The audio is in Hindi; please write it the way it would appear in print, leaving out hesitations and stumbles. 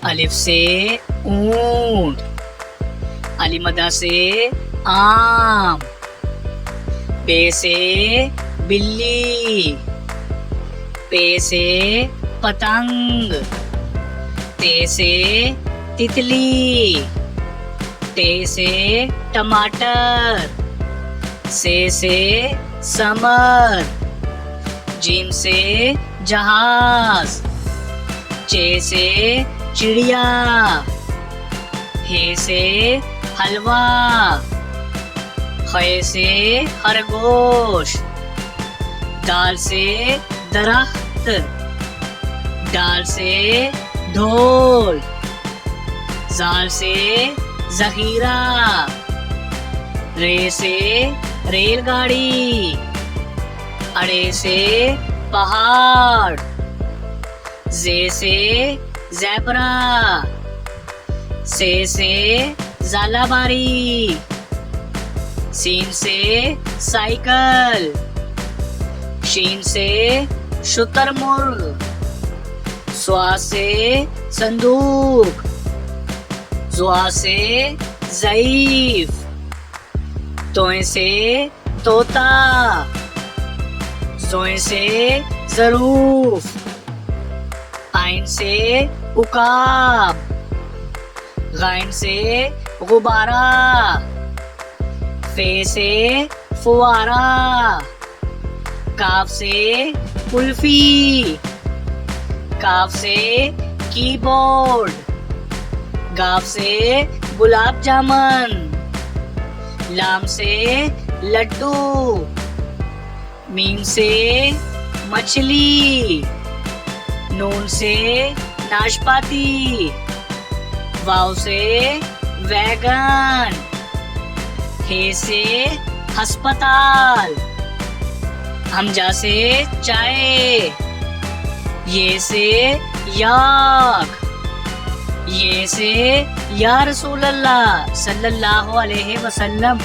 अलिफ से ऊंट, अलिमदा से आम, बे से बिल्ली, पे से पतंग, ते से तितली, टे से टमाटर, से समर, जीम से जहाज, चे से चिड़िया, हे से हलवा, खे से खरगोश, दाल से दरख्त, डाल से ढोल, जाल से जहीरा, रे से रेलगाड़ी, अड़े से पहाड़, जे से ज़ेब्रा, से ज़ालाबारी, सीन से साइकिल, शीन से शुतुरमुर्ग, स्वा से संदूक, जुआ से ज़ईफ, तोए से तोता, जोए से ज़रूफ, आइन से उकाब, गाइन से गुब्बारा, फे से फुवारा, काफ से कुल्फी, काफ से कीबोर्ड, गाफ से गुलाब जामुन, लाम से लड्डू, मीम से मछली, नून से नाशपाती, वाव से वैगन, हे से अस्पताल, हमजा से चाय, ये से याक, ये से या रसूल अल्लाह सल्लल्लाहु अलैहि वसल्लम।